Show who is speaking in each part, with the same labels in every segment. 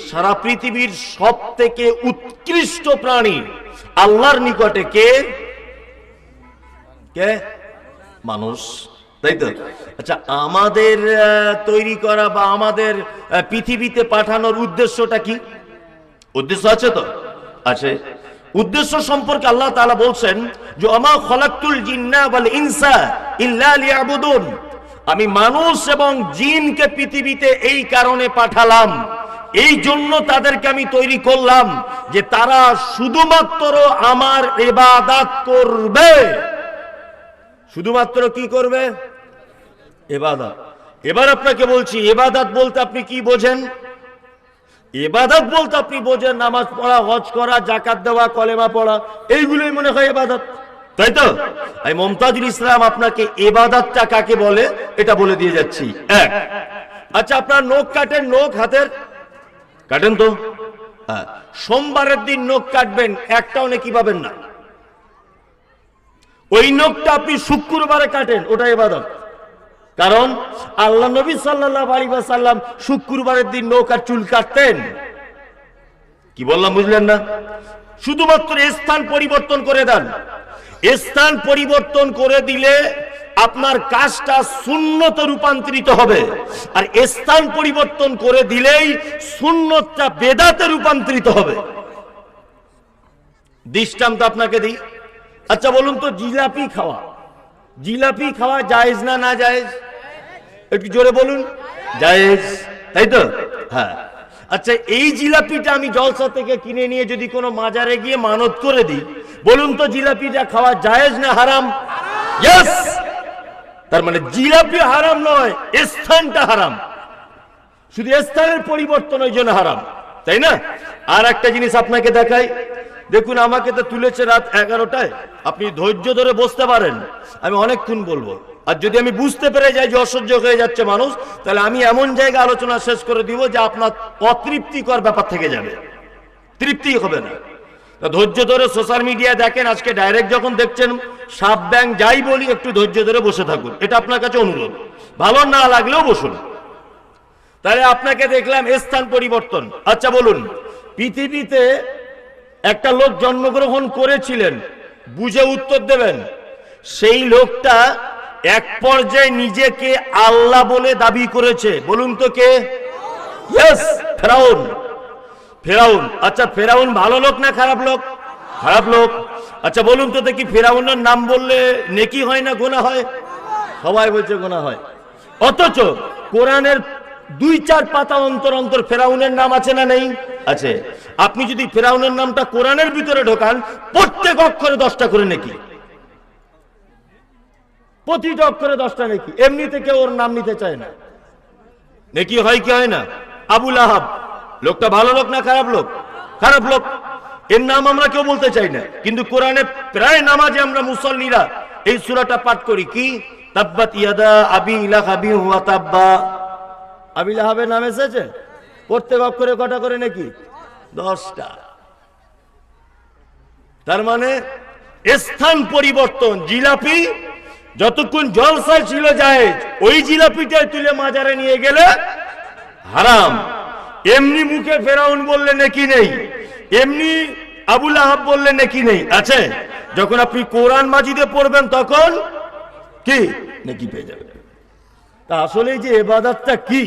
Speaker 1: সারা পৃথিবীর সবথেকে উৎকৃষ্ট প্রাণী আল্লাহর নিকটে কে? কে? মানুষ, তাই তো? আচ্ছা, আমাদের তৈরি করা বা আমাদের পৃথিবীতে পাঠানোর উদ্দেশ্যটা কি? উদ্দেশ্য আছে তো? আছে। উদ্দেশ্য সম্পর্কে আল্লাহ তাআলা বলছেন যে আমা খলাকতুল জিন্না ওয়াল ইনসা ইল্লা লিয়াবুদুন, আমি মানুষ এবং জিনকে পৃথিবীতে এই কারণে পাঠালাম, এই জন্য তাদেরকে আমি তৈরি করলাম যে তারা শুধুমাত্র আমার ইবাদত করবে। শুধুমাত্র কি করবে? ইবাদত। এবার আপনাকে বলছি, ইবাদত বলতে আপনি কি বোঝেন? ইবাদত বলতে আপনি বোঝেন নামাজ পড়া, হজ করা, যাকাত দেওয়া, কলেমা পড়া, এইগুলোই মনে হয় ইবাদত, তাই তো? আমি মুমতাজুল ইসলাম আপনাকে ইবাদতটা কাকে বলে এটা বলে দিয়ে যাচ্ছি। এক, আচ্ছা আপনার নখ কাটেন, নখ হাতের কাটেন তো? হ্যাঁ, সোমবারের দিন নখ কাটবেন, একটাও নেকি পাবেন না। ওই নখটা আপনি শুক্রবারে কাটেন, ওটা ইবাদত। কারণ আল্লাহ নবী সাল্লাল্লাহু আলাইহি ওয়াসাল্লাম শুক্রবারের দিন নখ আর চুল কাটতেন। কি বললাম বুঝলেন না? শুধুমাত্র স্থান পরিবর্তন করে দেন। স্থান পরিবর্তন করে দিলে আপনার কাজটা সুন্নতে রূপান্তরিত হবে, আর স্থান পরিবর্তন করে দিলেই সুন্নতটা বেদাতে রূপান্তরিত হবে। দৃষ্টান্ত আপনাকে দিই। আচ্ছা বলুন তো, জিলাপি খাওয়া, জিলাপি খাওয়া জায়েজ না না জায়েজ? একটু জোরে বলুন। জায়েজ, তাই তো? হ্যাঁ। আচ্ছা, এই জিলাপিটা আমি জলসা থেকে কিনে নিয়ে যদি কোনো মাজারে গিয়ে মানত করে দিই, বলুন তো জিলাপিটা খাওয়া জায়েজ না হারাম? ইয়েস। তার মানে জিলাপি হারাম নয়, স্থানটা হারাম। শুধু স্থানের পরিবর্তন ওই জন্য হারাম, তাই না? আর একটা জিনিস আপনাকে দেখাই। দেখুন, আমাকে তো তুলেছে রাত 11টায়। আপনি ধৈর্য ধরে বসতে পারেন, আমি অনেকক্ষণ বলবো। আর যদি আমি বুঝতে পেরে যাই যে অসহ্য হয়ে যাচ্ছে মানুষ, তাহলে আমি এমন জায়গায় আলোচনা শেষ করে দিব যে আপনার অতৃপ্তিকর ব্যাপার থেকে যাবে, তৃপ্তি হবে না। ধৈর্য ধরে সোশ্যাল মিডিয়া দেখেন। আজকে ডাইরেক্ট যখন দেখছেন, সাপ ব্যাং যাই বলি, একটু ধৈর্য ধরে বসে থাকুন, এটা আপনার কাছে অনুরোধ। ভালো না লাগলেও বসুন। তাহলে আপনাকে দেখলাম স্থান পরিবর্তন। আচ্ছা বলুন, পৃথিবীতে একটা লোক জন্মগ্রহণ করেছিলেন, বুঝে উত্তর দেবেন। সেই লোকটা এক পর্যায়ে নিজেকে আল্লাহ বলে দাবি করেছে, বলুন তো কে? ইয়েস, ফেরাউন। ফেরাউন। আচ্ছা, ফেরাউন ভালো লোক না খারাপ লোক? খারাপ লোক। আচ্ছা বলুন তো দেখি, ফেরাউনের নাম বললে নেকি হয় না গুনাহ হয়? সবাই বলছে গুনাহ হয়। অথচ কোরআনের 2-4 পাতা অন্তর অন্তর ফেরাউনের নাম আছে না নেই? আছে। আপনি যদি ফেরাউনের নামটা কোরআনের ভিতরে ঢোকান, প্রত্যেক অক্ষরে 10টা করে নেকি, প্রতিটা অক্ষরে 10টা নেকি। এমনিতে কেউ ওর নাম নিতে চায় না। নেকি হয় কি হয় না? আবুল আহাব লোকটা ভালো লোক না খারাপ লোক? খারাপ লোক। এর নাম আমরা কেউ বলতে চাই না, কিন্তু কোরআনে প্রায় নামাজে আমরা মুসল্লিরা এই সূরাটা পাঠ করি। কি? তাব্বাত ইয়াদা আবি লাহাবি ওয়া তাব্বা। আবি লাহাবের নাম এসেছে, প্রত্যেক অক্ষরে কটা করে নাকি? 10টা। তার মানে স্থান পরিবর্তন। জিলাপি যতক্ষণ জলসায় ছিল জায়েজ, ওই জিলাপিটাই তুলে মাজারে নিয়ে গেলে হারাম। এমনি মুখে ফেরাউন বললে নেকি নেই, এমনি আবুল আহাব বললে নেকি নেই, আছে। যখন আপনি কোরআন মাজিদে পড়বেন তখন কি নেকি পেয়ে যাবেন। তা আসলে যে ইবাদতটা কি,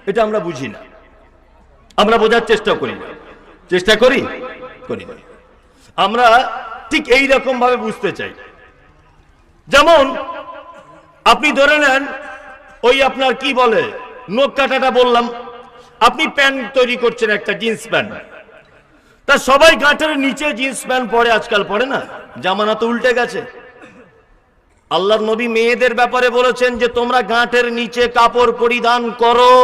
Speaker 1: এটা আমরা বুঝি না, আমরা বোঝার চেষ্টা করি না। চেষ্টা করি না। আমরা ঠিক এই রকম ভাবে বুঝতে চাই। যেমন আপনি ধরে নেন, ওই আপনার কি বলে নখ কাটাটা বললাম, আপনি প্যান্ট তৈরি করছেন, একটা জিন্স প্যান্ট। তা সবাই গাঁটের নিচে জিন্স প্যান্ট পরে, আজকাল পরে না, জামানা তো উল্টে গেছে। আল্লাহর নবী মেয়েদের ব্যাপারে বলেছেন যে তোমরা গাঁটের নিচে কাপড় পরিধান করো।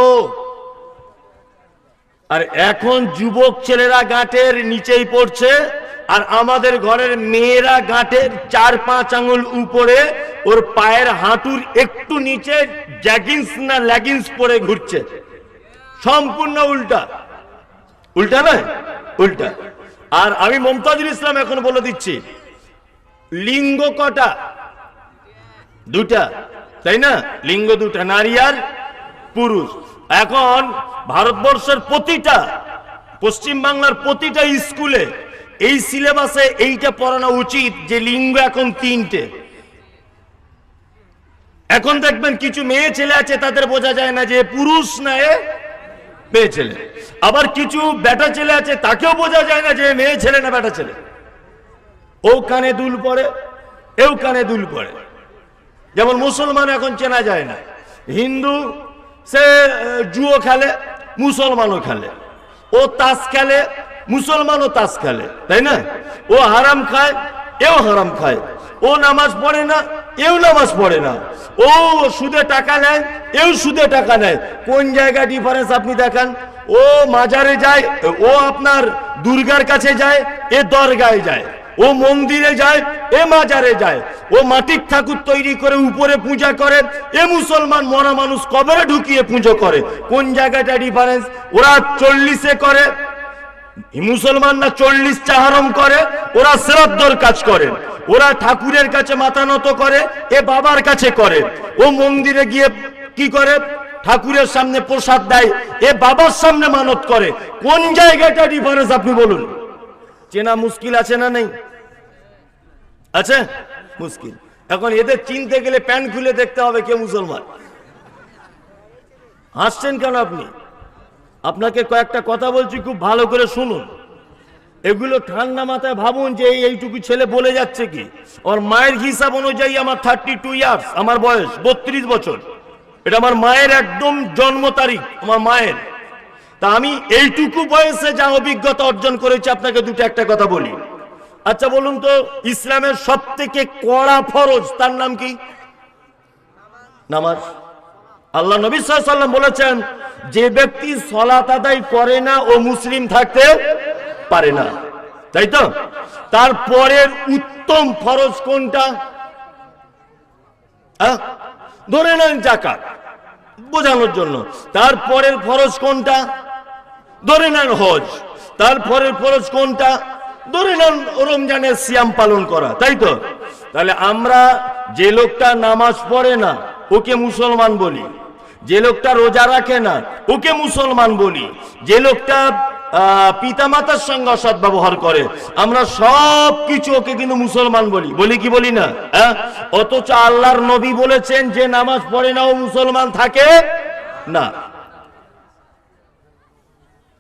Speaker 1: আর এখন যুবক ছেলেরা গাঁটের নিচেই পড়ছে, আর আমাদের ঘরের মেয়েরা গাঁটের 4-5 আঙ্গুল উপরে, ওর পায়ের হাঁটুর একটু নিচে জ্যাগিন্স না লেগিংস পরে ঘুরছে। সম্পূর্ণ উল্টা। উল্টা নয়, উল্টা। আর আমি মুমতাজুল ইসলাম এখন বলে দিচ্ছি, লিঙ্গ কটা? 2টা, তাই না? লিঙ্গ 2টা, নারী আর পুরুষ। এখন ভারতবর্ষের প্রতিটা পশ্চিম বাংলার প্রতিটা স্কুলে এই সিলেবাসে এইটা পড়ানো উচিত যে লিঙ্গ এখন 3টে। এখন দেখবেন কিছু মেয়ে ছেলে আছে, তাদের বোঝা যায় না যে পুরুষ না এ মেয়ে ছেলে। আবার কিছু বেটা ছেলে আছে, তাকেও বোঝা যায় না যে মেয়ে ছেলে না বেটা ছেলে। ও কানে দুল পড়ে, এও কানে দুল পড়ে। যেমন মুসলমান এখন চেনা যায় না, হিন্দু সে জুয়ো খেলে, মুসলমানও খেলে। ও তাস খেলে, মুসলমানও তাস খেলে, তাই না? ও হারাম খায়, এও হারাম খায়। ও নামাজ পড়ে না, এও নামাজ পড়ে না। ও সুদে টাকা নেয়, এও সুদে টাকা নেয়। কোন জায়গা ডিফারেন্স আপনি দেখান? ও মাজারে যায়, ও আপনার দুর্গার কাছে যায়, এ দরগায় যায়। ও মন্দিরে যায়, এ মাজারে যায়। ও মাটির ঠাকুর তৈরি করে উপরে পূজা করে, এ মুসলমান মরা মানুষ কবরে ঢুকিয়ে পুজো করে। কোন জায়গাটা ডিফারেন্স? ওরা 40-এ করে, মুসলমানরা 40 চাহারম করে, ওরা শ্রাদ্ধর কাজ করে। ওরা ঠাকুরের কাছে মাথা নত করে, এ বাবার কাছে করে। ও মন্দিরে গিয়ে কি করে? ঠাকুরের সামনে প্রসাদ দেয়, এ বাবার সামনে মানত করে। কোন জায়গাটা ডিফারেন্স আপনি বলুন? চেনা মুশকিল আছে না নেই? আছে মুশকিল। এখন এদের চিনতে গেলে প্যান্ট খুলে দেখতে হবে কে মুসলমান। হাসছেন কেন আপনি? আপনাকে কয়েকটা কথা বলছি, খুব ভালো করে শুনুন। এগুলো ঠান্ডা মাথায় ভাবুন যে এইটুকু ছেলে বলে যাচ্ছে কি। আমার মায়ের হিসাব অনুযায়ী আমার 32 ইয়ার্স, আমার বয়স 32 বছর। এটা আমার মায়ের একদম জন্ম তারিখ, আমার মায়ের। তা আমি এইটুকু বয়সে যা অভিজ্ঞতা অর্জন করেছি, আপনাকে একটা কথা বলি। আচ্ছা বলুন তো, ইসলামের সব থেকে কড়া ফরজ তার নাম কি? নামাজ। আল্লাহ নবী সাল্লাল্লাহু আলাইহি ওয়াসাল্লাম বলেছেন, যে ব্যক্তি সালাত আদায় করে না ও মুসলিম থাকতে পারে না, তাই তো? তারপরের উত্তম ফরজ কোনটা? ধরে নেন যাকাত, বোঝানোর জন্য। তারপরের ফরজ কোনটা? ধরে নেন হজ। তারপরের ফরজ কোনটা? ধরে নেন রমজানের সিয়াম পালন করা, তাই তো? তাহলে আমরা যে লোকটা নামাজ পড়ে না ওকে মুসলমান বলি, যে লোকটা রোজা রাখে না ওকে মুসলমান বলি, যে লোকটা পিতামাতার সঙ্গে অসৎ ব্যবহার করে, আমরা সব কিছু ওকে কিন্তু মুসলমান বলি। বলি কি বলি না? অথচ আল্লাহর নবী বলেছেন যে নামাজ পড়ে না ও মুসলমান থাকে না।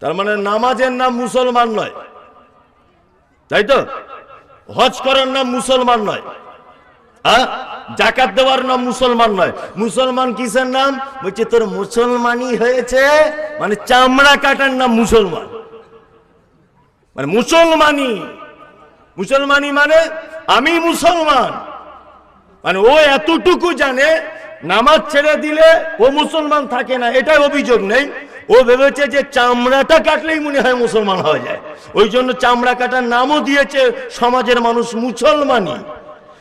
Speaker 1: তার মানে নামাজের নাম মুসলমান নয়, তাই তো? হজ করার নাম মুসলমান নয়, জাকাত দেওয়ার নাম মুসলমান নয়। মুসলমান কিসের নাম? বলছে তোর মুসলমানই হয়েছে, মানে চামড়া কাটার নাম মুসলমান। মানে মুসলমানি মানে আমি মুসলমান। মানে ও এতটুকু জানে নামাজ ছেড়ে দিলে ও মুসলমান থাকে না, এটাই অভিযোগ নেই। ও ভেবেছে যে চামড়াটা কাটলেই মনে হয় মুসলমান হয়ে যায়, ওই জন্য চামড়া কাটার নামও দিয়েছে সমাজের মানুষ মুসলমানি।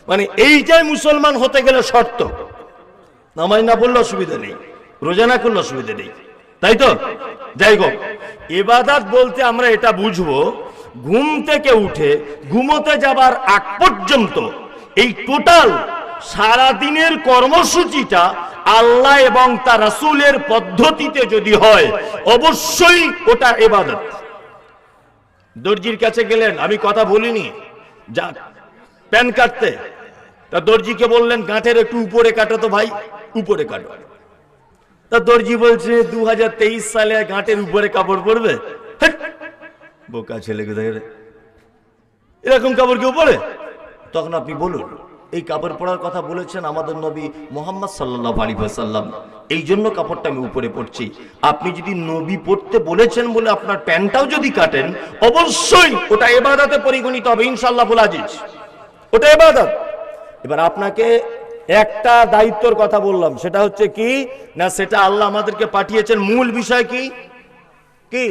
Speaker 1: মানে এইটাই মুসলমান হতে গেলে শর্ত। নামাজ না পড়লে অসুবিধা নেই, রোজা না করলে অসুবিধা নেই, তাই তো? যাই হোক, ইবাদত বলতে আমরা এটা বুঝবো, ঘুম থেকে উঠে ঘুমোতে যাবার আগ পর্যন্ত এই টোটাল সারাদিনের কর্মসূচিটা আল্লাহ এবং তার রাসূলের পদ্ধতিতে যদি হয়, অবশ্যই ওটা ইবাদত। দর্জির কাছে গেলেন, আমি কথা বলিনি, যা প্যান কাটতে, তা দর্জিকে বললেন গাঁটের একটু উপরে কাটো তো ভাই, উপরে কাটো। তা দর্জি বলছে 2023 সালে গাঁটের উপরে কাপড় পরবে? বোকা ছেলে, এরকম কাপড় কেউ পরে? তখন আপনি বলুন, এই কাপড় পরার কথা বলেছেন আমাদের নবী মুহাম্মদ সাল্লাল্লাহু আলাইহি ওয়াসাল্লাম, এই জন্য কাপড়টা আমি উপরে পরছি। আপনি যদি নবী পড়তে বলেছেন বলে আপনার প্যান্টটাও যদি কাটেন, অবশ্যই ওটা ইবাদতে পরিগণিত হবে ইনশাআল্লাহুল আজিজ, ওটা ইবাদত। এবার আপনাকে একটা দায়িত্বের কথা বললাম, সেটা হচ্ছে কি না, সেটা আল্লাহ আমাদেরকে পাঠিয়েছেন মূল বিষয় কি কি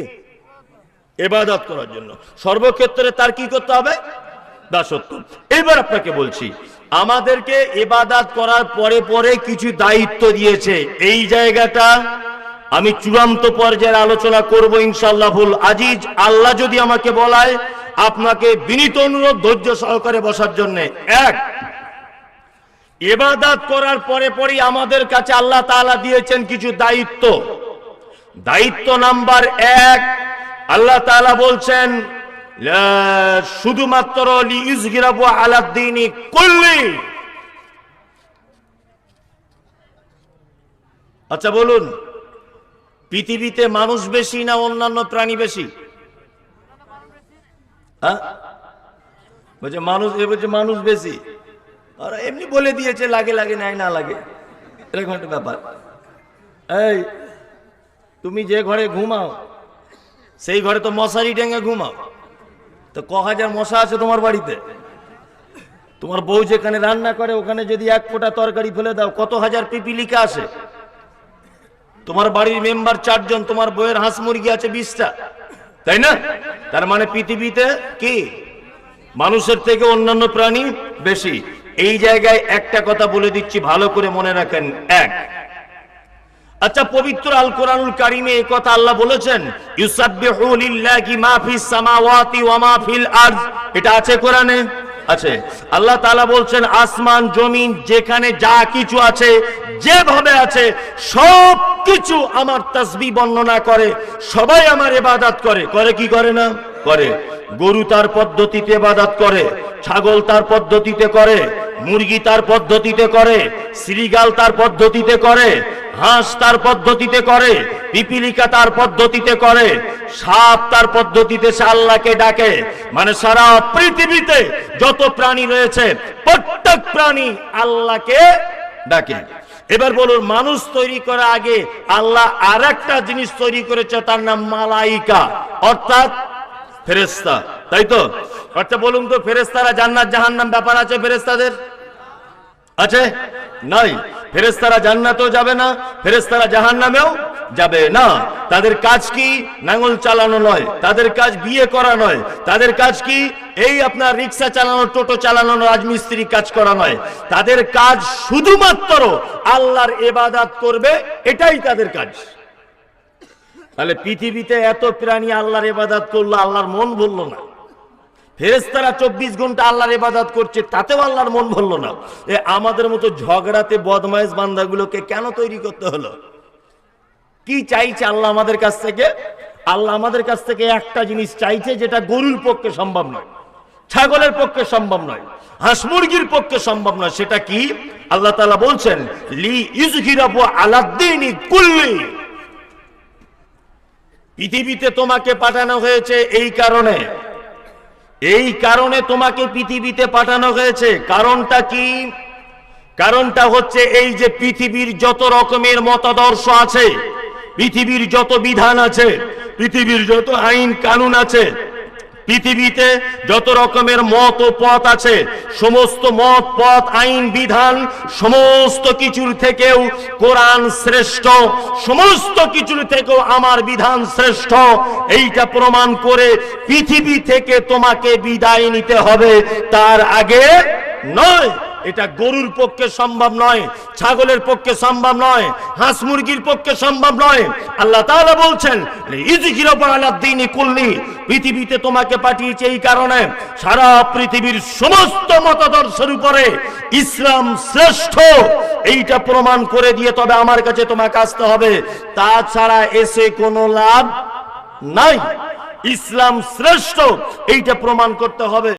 Speaker 1: ইবাদত করার জন্য। সর্বক্ষেত্রে তার কি করতে হবে? দাসত্ব। এবার আপনাকে বলছি, আমাদেরকে ইবাদত করার পরে পরে কিছু দায়িত্ব দিয়েছে। এই জায়গাটা আমি চূড়ান্ত পর্যায়ে আলোচনা করব ইনশাআল্লাহুল আজিজ। আল্লাহ যদি আমাকে বলায়, আপনাকে বিনীত অনুরোধ ধৈর্য সহকারে বসার জন্য। এক, ইবাদত করার পরে পরেই আমাদের কাছে আল্লাহ তাআলা দিয়েছেন কিছু দায়িত্ব। দায়িত্ব নাম্বার 1, আল্লাহ তাআলা বলছেন শুধুমাত্র লিইয়ুযহিরাহু আলাদ দীনি কুল্লি। আচ্ছা বলুন, পৃথিবীতে মানুষ বেশি না অন্যান্য প্রাণী বেশি? হ্যাঁ বলছে মানুষ, বলছে মানুষ বেশি। আর এমনি বলে দিয়েছে লাগে লাগে নাই না লাগে, এরকম একটা ব্যাপার। এই তুমি যে ঘরে ঘুমাও সেই ঘরে তো মশারি টেঙে ঘুমাও, তো ক হাজার মশা আছে তোমার বাড়িতে? তোমার বউ যেখানে রান্না করে ওখানে যদি এক ফোঁটা তরকারি ফেলে দাও কত হাজার পিপিলিকা আসে? তোমার বাড়ির মেম্বার 4 জন, তোমার বউয়ের হাঁস মুরগি আছে 20টা, তাই না? তার মানে পৃথিবীতে কি মানুষের থেকে অন্যান্য প্রাণী বেশি। এই জায়গায় একটা কথা বলে দিচ্ছি, ভালো করে মনে রাখেন। আচ্ছা, পবিত্র আল কোরআনুল কারীমে এই কথা আল্লাহ বলেছেন, ইউসাব্বিহু লিল্লাহি মা ফিস সামাওয়াতি ওয়া মা ফিল আরদ। এটা আছে কোরআনে? আছে। আল্লাহ তাআলা বলছেন আসমান জমিন যেখানে যা কিছু আছে, যেভাবে আছে সব কিছু আমার তাসবিহ বর্ণনা করে, সবাই আমার ইবাদত করে। করে কি করে না? করে। গরু তার পদ্ধতিতে ইবাদত করে, ছাগল তার পদ্ধতিতে করে, মুরগি তার পদ্ধতিতে করে, শ্রীগাল তার পদ্ধতিতে করে, হাঁস তার পদ্ধতিতে করে, পিপিলিকা তার পদ্ধতিতে করে, সাপ তার পদ্ধতিতে সে আল্লাহকে ডাকে। মানে সারা পৃথিবীতে যত প্রাণী রয়েছে প্রত্যেক প্রাণী আল্লাহকে ডাকে। এবার বলুন, মানুষ তৈরি করার আগে আল্লাহ আর একটা জিনিস তৈরি করেছে, তার নাম মালাইকা, অর্থাৎ ফেরেশতা, তাই তো? আচ্ছা বলুন তো, ফেরেশতারা জান্নাত জাহান্নাম ব্যাপার আছে ফেরেশতাদের? আছে? নাই। ফেরেশতারা জান্নাতেও যাবে না, ফেরেশতারা জাহান্নামেও যাবে না। তাদের কাজ কি? নাঙ্গল চালানো নয়, তাদের কাজ বিয়ে করা নয়, তাদের কাজ কি এই আপনার রিক্সা চালানো, টোটো চালানো, রাজমিস্ত্রি কাজ করা নয়। তাদের কাজ শুধুমাত্র আল্লাহর ইবাদত করবে, এটাই তাদের কাজ। তাহলে পৃথিবীতে এত প্রাণী আল্লাহর ইবাদত করলো, আল্লাহর মন ভরলো না। ফেরেশতারা 24 ঘন্টা আল্লাহর ইবাদত করছে, তাতেও আল্লাহর মন ভরলো না। আমাদের মতো ঝগড়াতে বদমাইশ বান্দাগুলোকে কেন তৈরি করতে হলো? কি চাইছে আল্লাহ আমাদের কাছ থেকে? আল্লাহ আমাদের কাছ থেকে একটা জিনিস চাইছে, যেটা গরুর পক্ষে সম্ভব নয়, ছাগলের পক্ষে সম্ভব নয়, হাঁস মুরগির পক্ষে সম্ভব নয়। সেটা কি? আল্লাহ তাআলা বলছেন লিইয়ুযহিরাহু আলাদ দীনি কুল্লি। পৃথিবীতে তোমাকে পাঠানো হয়েছে এই কারণে তোমাকে পৃথিবীতে পাঠানো হয়েছে। কারণটা কি? কারণটা হচ্ছে এই যে পৃথিবীর যত রকমের মতাদর্শ আছে, পৃথিবীর যত বিধান আছে, পৃথিবীর যত আইন কানুন আছে, পৃথিবীতে যত রকমের মত ও পথ আছে, সমস্ত মত পথ আইন বিধান সমস্ত কিছুর থেকেও কোরআন শ্রেষ্ঠ, সমস্ত কিছুর থেকেও আমার বিধান শ্রেষ্ঠ। এইটা প্রমাণ করে পৃথিবী থেকে তোমাকে বিদায় নিতে হবে, তার আগে নয়। এটা গরুর পক্ষে সম্ভব নয়, ছাগলের পক্ষে সম্ভব নয়, হাঁস মুরগির পক্ষে সম্ভব নয়। আল্লাহ তাআলা বলছেন লিইয়ুযহিরাহু আলাদ দীনি কুল্লি। পৃথিবীতে তোমাকে পাঠিয়েছে এই কারণে সারা পৃথিবীর সমস্ত মতাদর্শের উপরে ইসলাম শ্রেষ্ঠ, এইটা প্রমাণ করে দিয়ে তবে আমার কাছে তোমাকে আসতে হবে, তাছাড়া এসে কোনো লাভ নাই। ইসলাম শ্রেষ্ঠ এইটা প্রমাণ করতে হবে।